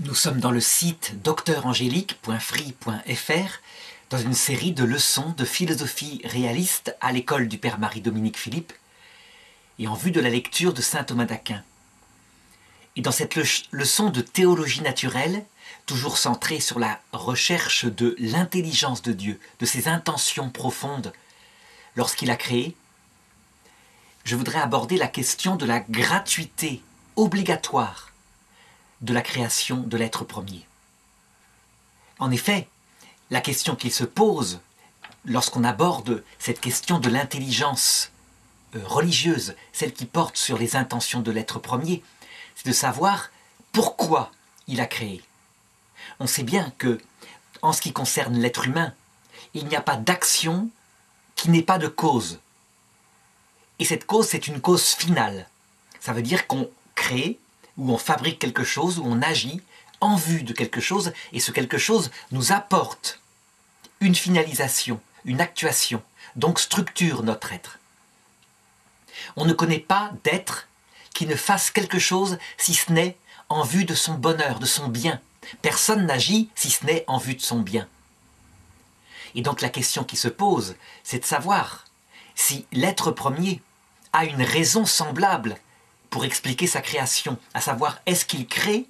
Nous sommes dans le site docteurangélique.free.fr dans une série de leçons de philosophie réaliste à l'école du Père Marie-Dominique Philippe et en vue de la lecture de saint Thomas d'Aquin. Et dans cette leçon de théologie naturelle, toujours centrée sur la recherche de l'intelligence de Dieu, de ses intentions profondes lorsqu'il a créé, je voudrais aborder la question de la gratuité obligatoire de la création de l'être premier. En effet, la question qu'il se pose lorsqu'on aborde cette question de l'intelligence religieuse, celle qui porte sur les intentions de l'être premier, c'est de savoir pourquoi il a créé. On sait bien que, en ce qui concerne l'être humain, il n'y a pas d'action qui n'ait pas de cause. Et cette cause, c'est une cause finale. Ça veut dire qu'on crée, ou on fabrique quelque chose, ou on agit en vue de quelque chose, et ce quelque chose nous apporte une finalisation, une actuation, donc structure notre être. On ne connaît pas d'être qui ne fasse quelque chose si ce n'est en vue de son bonheur, de son bien. Personne n'agit si ce n'est en vue de son bien. Et donc la question qui se pose, c'est de savoir si l'être premier a une raison semblable pour expliquer sa création, à savoir est-ce qu'il crée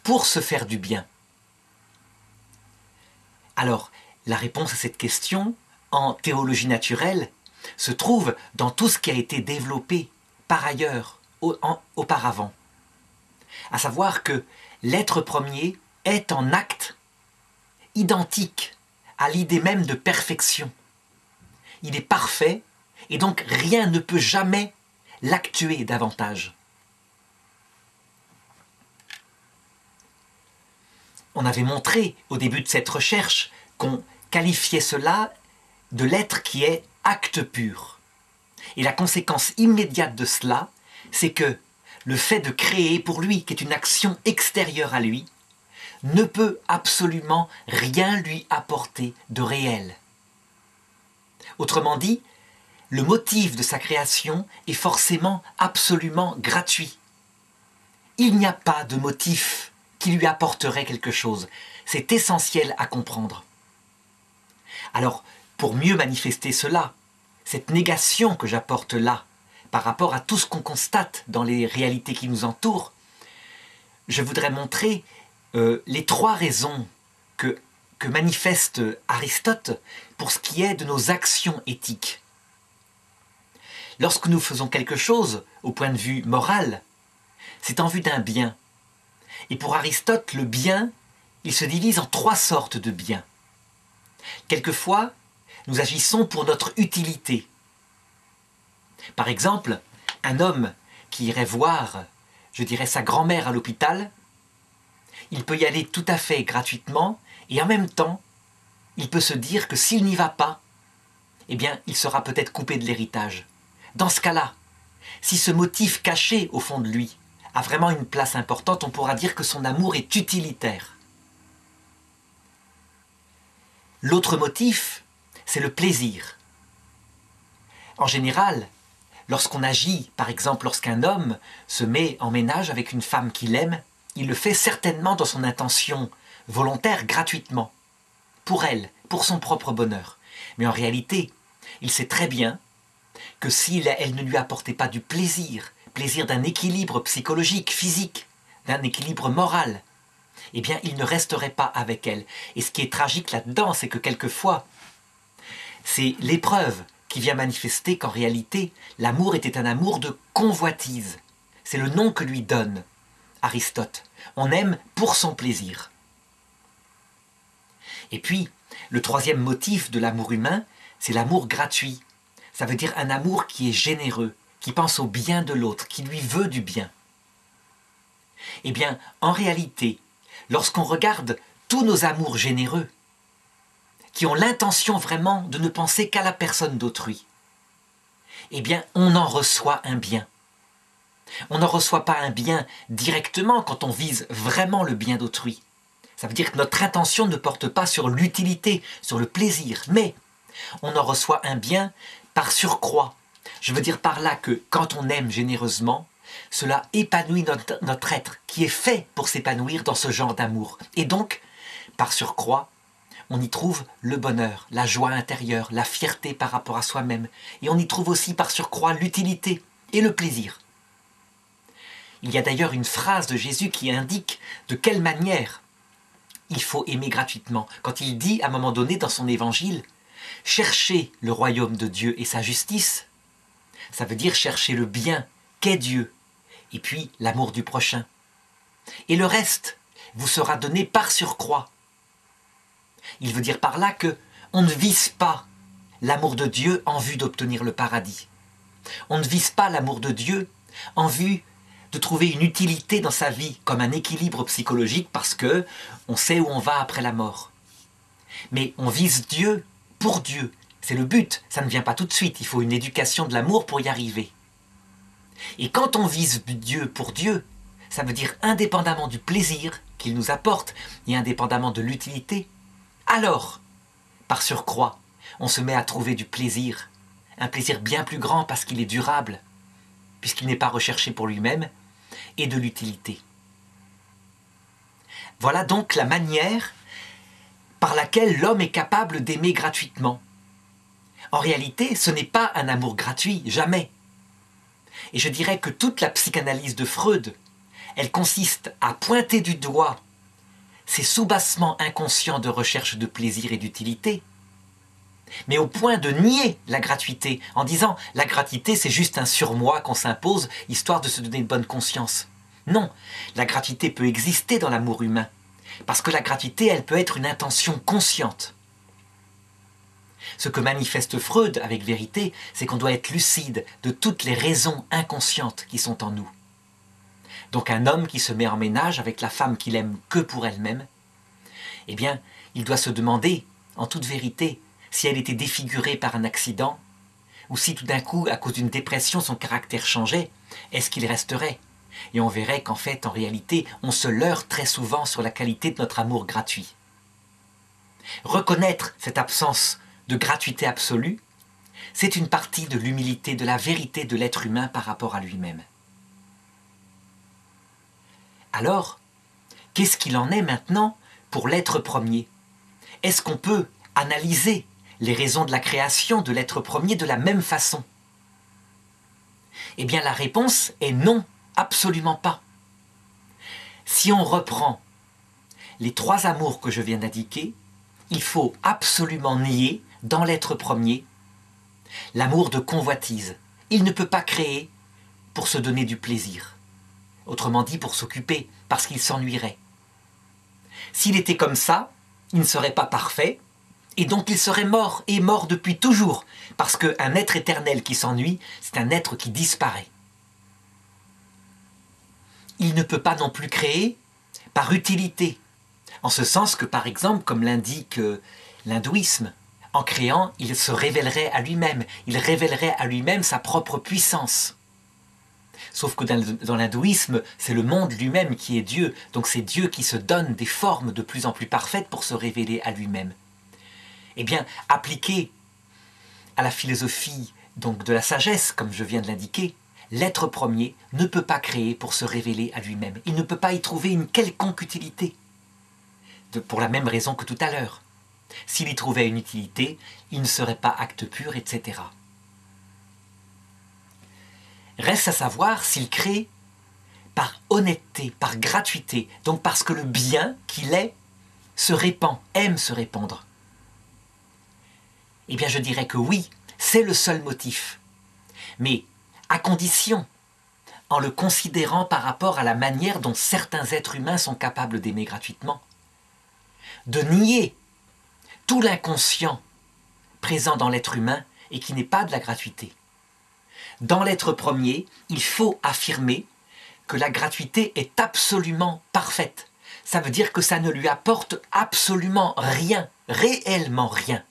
pour se faire du bien? Alors, la réponse à cette question, en théologie naturelle, se trouve dans tout ce qui a été développé par ailleurs, auparavant. À savoir que l'être premier est en acte identique à l'idée même de perfection. Il est parfait et donc rien ne peut jamais l'actuer davantage. On avait montré au début de cette recherche qu'on qualifiait cela de l'être qui est acte pur. Et la conséquence immédiate de cela, c'est que le fait de créer pour lui, qui est une action extérieure à lui, ne peut absolument rien lui apporter de réel. Autrement dit, le motif de sa création est forcément absolument gratuit. Il n'y a pas de motif qui lui apporterait quelque chose. C'est essentiel à comprendre. Alors, pour mieux manifester cela, cette négation que j'apporte là, par rapport à tout ce qu'on constate dans les réalités qui nous entourent, je voudrais montrer les trois raisons que manifeste Aristote pour ce qui est de nos actions éthiques. Lorsque nous faisons quelque chose, au point de vue moral, c'est en vue d'un bien. Et pour Aristote, le bien, il se divise en trois sortes de biens. Quelquefois, nous agissons pour notre utilité. Par exemple, un homme qui irait voir, je dirais, sa grand-mère à l'hôpital, il peut y aller tout à fait gratuitement et en même temps, il peut se dire que s'il n'y va pas, eh bien, il sera peut-être coupé de l'héritage. Dans ce cas-là, si ce motif caché au fond de lui a vraiment une place importante, on pourra dire que son amour est utilitaire. L'autre motif, c'est le plaisir. En général, lorsqu'on agit, par exemple lorsqu'un homme se met en ménage avec une femme qu'il aime, il le fait certainement dans son intention volontaire, gratuitement, pour elle, pour son propre bonheur. Mais en réalité, il sait très bien que si elle ne lui apportait pas du plaisir, plaisir d'un équilibre psychologique, physique, d'un équilibre moral, eh bien, il ne resterait pas avec elle. Et ce qui est tragique là-dedans, c'est que quelquefois, c'est l'épreuve qui vient manifester qu'en réalité, l'amour était un amour de convoitise. C'est le nom que lui donne Aristote. On aime pour son plaisir. Et puis, le troisième motif de l'amour humain, c'est l'amour gratuit. Ça veut dire un amour qui est généreux, qui pense au bien de l'autre, qui lui veut du bien. Eh bien, en réalité, lorsqu'on regarde tous nos amours généreux, qui ont l'intention vraiment de ne penser qu'à la personne d'autrui, eh bien, on en reçoit un bien. On n'en reçoit pas un bien directement quand on vise vraiment le bien d'autrui. Ça veut dire que notre intention ne porte pas sur l'utilité, sur le plaisir, mais on en reçoit un bien par surcroît. Je veux dire par là que quand on aime généreusement, cela épanouit notre être qui est fait pour s'épanouir dans ce genre d'amour. Et donc, par surcroît, on y trouve le bonheur, la joie intérieure, la fierté par rapport à soi-même. Et on y trouve aussi par surcroît l'utilité et le plaisir. Il y a d'ailleurs une phrase de Jésus qui indique de quelle manière il faut aimer gratuitement. Quand il dit à un moment donné dans son évangile, « Cherchez le royaume de Dieu et sa justice », ça veut dire chercher le bien qu'est Dieu, et puis l'amour du prochain. Et le reste vous sera donné par surcroît. Il veut dire par là que on ne vise pas l'amour de Dieu en vue d'obtenir le paradis. On ne vise pas l'amour de Dieu en vue de trouver une utilité dans sa vie comme un équilibre psychologique parce que on sait où on va après la mort. Mais on vise Dieu pour Dieu. C'est le but, ça ne vient pas tout de suite, il faut une éducation de l'amour pour y arriver. Et quand on vise Dieu pour Dieu, ça veut dire indépendamment du plaisir qu'il nous apporte et indépendamment de l'utilité, alors, par surcroît, on se met à trouver du plaisir, un plaisir bien plus grand parce qu'il est durable, puisqu'il n'est pas recherché pour lui-même, et de l'utilité. Voilà donc la manière par laquelle l'homme est capable d'aimer gratuitement. En réalité, ce n'est pas un amour gratuit, jamais. Et je dirais que toute la psychanalyse de Freud, elle consiste à pointer du doigt ces soubassements inconscients de recherche de plaisir et d'utilité, mais au point de nier la gratuité, en disant « la gratuité c'est juste un surmoi qu'on s'impose, histoire de se donner une bonne conscience ». Non, la gratuité peut exister dans l'amour humain, parce que la gratuité, elle peut être une intention consciente. Ce que manifeste Freud avec vérité, c'est qu'on doit être lucide de toutes les raisons inconscientes qui sont en nous. Donc un homme qui se met en ménage avec la femme qu'il aime que pour elle-même, eh bien, il doit se demander, en toute vérité, si elle était défigurée par un accident, ou si tout d'un coup, à cause d'une dépression, son caractère changeait, est-ce qu'il resterait? Et on verrait qu'en fait, en réalité, on se leurre très souvent sur la qualité de notre amour gratuit. Reconnaître cette absence de gratuité absolue, c'est une partie de l'humilité, de la vérité de l'être humain par rapport à lui-même. Alors, qu'est-ce qu'il en est maintenant pour l'être premier? Est-ce qu'on peut analyser les raisons de la création de l'être premier de la même façon? Eh bien, la réponse est non, absolument pas. Si on reprend les trois amours que je viens d'indiquer, il faut absolument nier, dans l'être premier, l'amour de convoitise. Il ne peut pas créer pour se donner du plaisir. Autrement dit, pour s'occuper, parce qu'il s'ennuierait. S'il était comme ça, il ne serait pas parfait, et donc il serait mort, et mort depuis toujours, parce qu'un être éternel qui s'ennuie, c'est un être qui disparaît. Il ne peut pas non plus créer par utilité, en ce sens que, par exemple, comme l'indique l'hindouisme, en créant, il se révélerait à lui-même, il révélerait à lui-même sa propre puissance. Sauf que dans l'hindouisme, c'est le monde lui-même qui est Dieu, donc c'est Dieu qui se donne des formes de plus en plus parfaites pour se révéler à lui-même. Eh bien, appliqué à la philosophie donc, de la sagesse, comme je viens de l'indiquer, l'être premier ne peut pas créer pour se révéler à lui-même. Il ne peut pas y trouver une quelconque utilité, pour la même raison que tout à l'heure. S'il y trouvait une utilité, il ne serait pas acte pur, etc. Reste à savoir s'il crée par honnêteté, par gratuité, donc parce que le bien qu'il est se répand, aime se répandre. Eh bien je dirais que oui, c'est le seul motif. Mais à condition, en le considérant par rapport à la manière dont certains êtres humains sont capables d'aimer gratuitement, de nier tout l'inconscient présent dans l'être humain et qui n'est pas de la gratuité. Dans l'être premier, il faut affirmer que la gratuité est absolument parfaite. Ça veut dire que ça ne lui apporte absolument rien, réellement rien.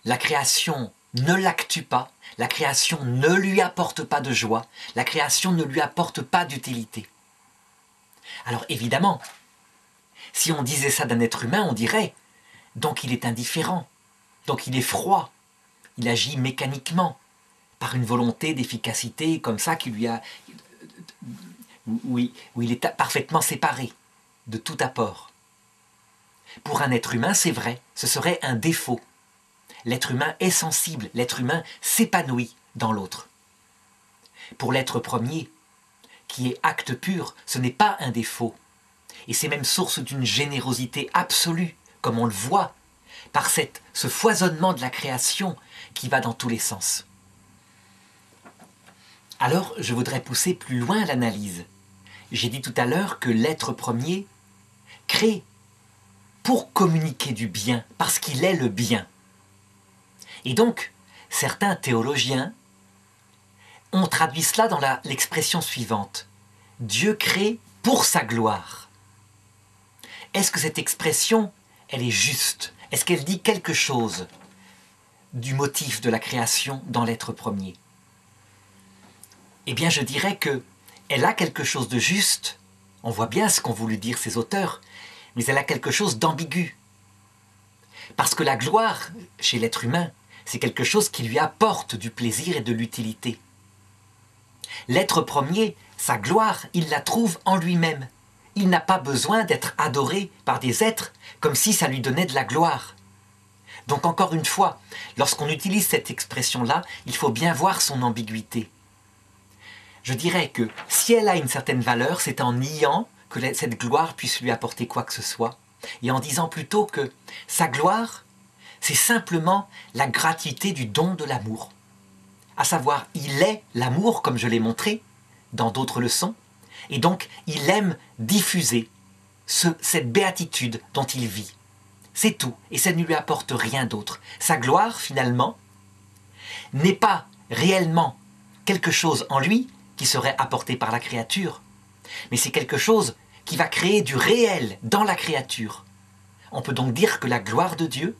La création ne l'actue pas, la création ne lui apporte pas de joie, la création ne lui apporte pas d'utilité. Alors évidemment, si on disait ça d'un être humain, on dirait donc il est indifférent, donc il est froid, il agit mécaniquement, par une volonté d'efficacité comme ça qui lui a, où il est parfaitement séparé de tout apport. Pour un être humain, c'est vrai, ce serait un défaut. L'être humain est sensible, l'être humain s'épanouit dans l'autre. Pour l'être premier, qui est acte pur, ce n'est pas un défaut. Et c'est même source d'une générosité absolue, comme on le voit, par ce foisonnement de la création qui va dans tous les sens. Alors, je voudrais pousser plus loin l'analyse. J'ai dit tout à l'heure que l'être premier crée pour communiquer du bien, parce qu'il est le bien. Et donc, certains théologiens ont traduit cela dans l'expression suivante. Dieu crée pour sa gloire. Est-ce que cette expression, elle est juste? Est-ce qu'elle dit quelque chose du motif de la création dans l'être premier? Eh bien, je dirais qu'elle a quelque chose de juste. On voit bien ce qu'ont voulu dire ces auteurs, mais elle a quelque chose d'ambigu. Parce que la gloire, chez l'être humain, c'est quelque chose qui lui apporte du plaisir et de l'utilité. L'être premier, sa gloire, il la trouve en lui-même. Il n'a pas besoin d'être adoré par des êtres comme si ça lui donnait de la gloire. Donc encore une fois, lorsqu'on utilise cette expression-là, il faut bien voir son ambiguïté. Je dirais que si elle a une certaine valeur, c'est en niant que cette gloire puisse lui apporter quoi que ce soit, et en disant plutôt que sa gloire, c'est simplement la gratuité du don de l'amour. À savoir, il est l'amour, comme je l'ai montré dans d'autres leçons, et donc il aime diffuser cette béatitude dont il vit. C'est tout, et ça ne lui apporte rien d'autre. Sa gloire, finalement, n'est pas réellement quelque chose en lui qui serait apporté par la créature, mais c'est quelque chose qui va créer du réel dans la créature. On peut donc dire que la gloire de Dieu,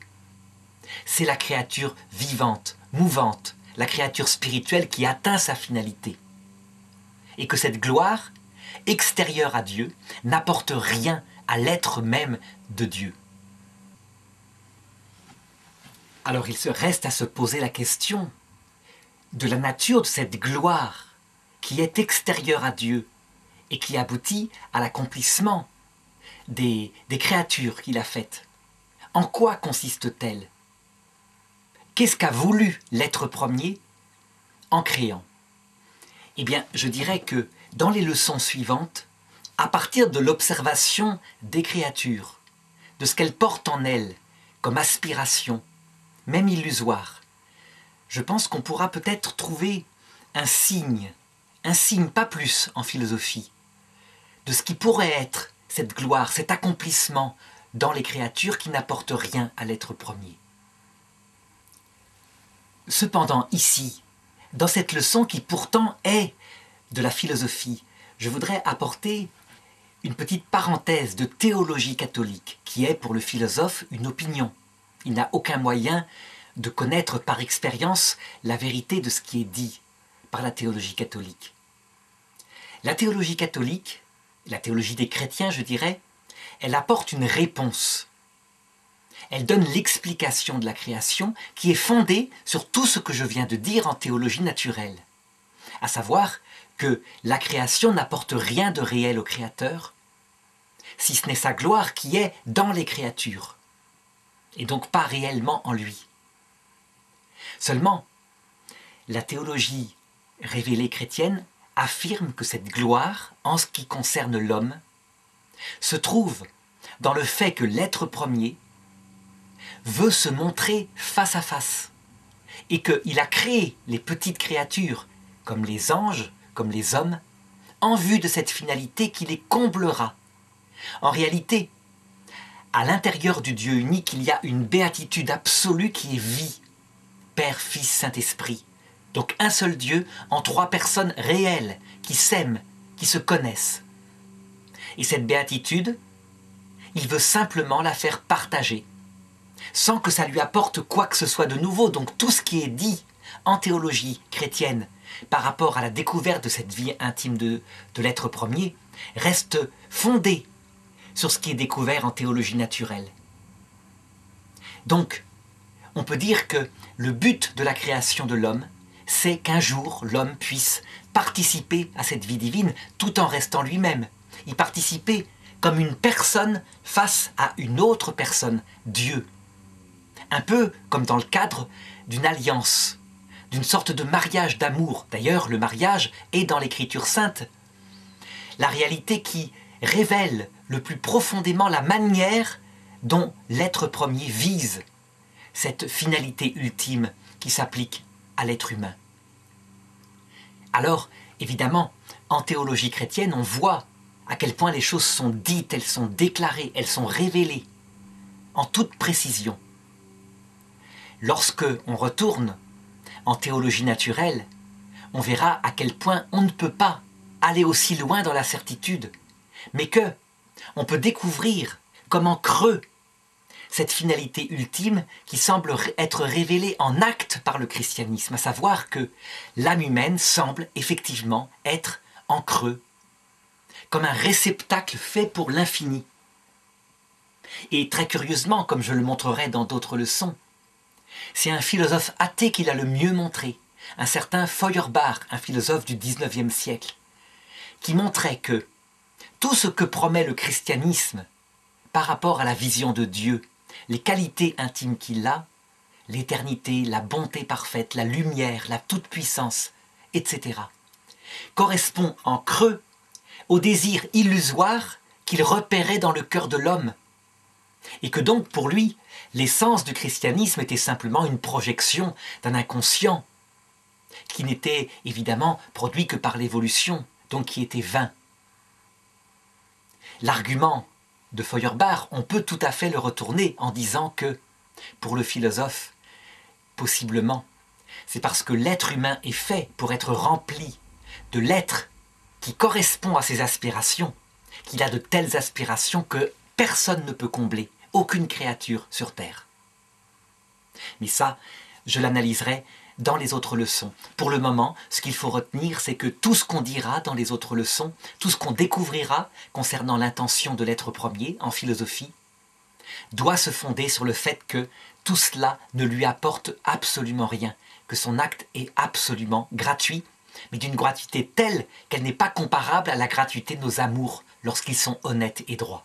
c'est la créature vivante, mouvante, la créature spirituelle qui atteint sa finalité. Et que cette gloire, extérieure à Dieu, n'apporte rien à l'être même de Dieu. Alors il se reste à se poser la question de la nature de cette gloire qui est extérieure à Dieu et qui aboutit à l'accomplissement des créatures qu'il a faites. En quoi consiste-t-elle? Qu'est-ce qu'a voulu l'être premier en créant? Eh bien, je dirais que dans les leçons suivantes, à partir de l'observation des créatures, de ce qu'elles portent en elles comme aspiration, même illusoire, je pense qu'on pourra peut-être trouver un signe pas plus en philosophie, de ce qui pourrait être cette gloire, cet accomplissement dans les créatures qui n'apportent rien à l'être premier. Cependant, ici, dans cette leçon qui pourtant est de la philosophie, je voudrais apporter une petite parenthèse de théologie catholique, qui est pour le philosophe une opinion. Il n'a aucun moyen de connaître par expérience la vérité de ce qui est dit par la théologie catholique. La théologie catholique, la théologie des chrétiens, je dirais, elle apporte une réponse. Elle donne l'explication de la création qui est fondée sur tout ce que je viens de dire en théologie naturelle. À savoir que la création n'apporte rien de réel au Créateur, si ce n'est sa gloire qui est dans les créatures, et donc pas réellement en lui. Seulement, la théologie révélée chrétienne affirme que cette gloire, en ce qui concerne l'homme, se trouve dans le fait que l'être premier veut se montrer face à face et qu'il a créé les petites créatures, comme les anges, comme les hommes, en vue de cette finalité qui les comblera. En réalité, à l'intérieur du Dieu unique, il y a une béatitude absolue qui est vie, Père, Fils, Saint-Esprit. Donc un seul Dieu en trois personnes réelles qui s'aiment, qui se connaissent. Et cette béatitude, il veut simplement la faire partager, sans que ça lui apporte quoi que ce soit de nouveau. Donc tout ce qui est dit en théologie chrétienne par rapport à la découverte de cette vie intime de l'être premier reste fondé sur ce qui est découvert en théologie naturelle. Donc, on peut dire que le but de la création de l'homme, c'est qu'un jour l'homme puisse participer à cette vie divine tout en restant lui-même. Y participer comme une personne face à une autre personne, Dieu. Un peu comme dans le cadre d'une alliance, d'une sorte de mariage d'amour. D'ailleurs, le mariage est dans l'Écriture sainte la réalité qui révèle le plus profondément la manière dont l'être premier vise cette finalité ultime qui s'applique à l'être humain. Alors, évidemment, en théologie chrétienne, on voit à quel point les choses sont dites, elles sont déclarées, elles sont révélées, en toute précision. Lorsque on retourne en théologie naturelle, on verra à quel point on ne peut pas aller aussi loin dans la certitude, mais que on peut découvrir comme en creux cette finalité ultime qui semble être révélée en acte par le christianisme, à savoir que l'âme humaine semble effectivement être en creux, comme un réceptacle fait pour l'infini. Et très curieusement, comme je le montrerai dans d'autres leçons, c'est un philosophe athée qui l'a le mieux montré, un certain Feuerbach, un philosophe du XIXe siècle, qui montrait que tout ce que promet le christianisme par rapport à la vision de Dieu, les qualités intimes qu'il a, l'éternité, la bonté parfaite, la lumière, la toute-puissance, etc., correspond en creux au désir illusoire qu'il repérait dans le cœur de l'homme, et que donc pour lui, l'essence du christianisme était simplement une projection d'un inconscient qui n'était évidemment produit que par l'évolution, donc qui était vain. L'argument de Feuerbach, on peut tout à fait le retourner en disant que, pour le philosophe, possiblement, c'est parce que l'être humain est fait pour être rempli de l'être qui correspond à ses aspirations, qu'il a de telles aspirations que personne ne peut combler, aucune créature sur Terre. Mais ça, je l'analyserai dans les autres leçons. Pour le moment, ce qu'il faut retenir, c'est que tout ce qu'on dira dans les autres leçons, tout ce qu'on découvrira concernant l'intention de l'être premier en philosophie, doit se fonder sur le fait que tout cela ne lui apporte absolument rien, que son acte est absolument gratuit, mais d'une gratuité telle qu'elle n'est pas comparable à la gratuité de nos amours lorsqu'ils sont honnêtes et droits.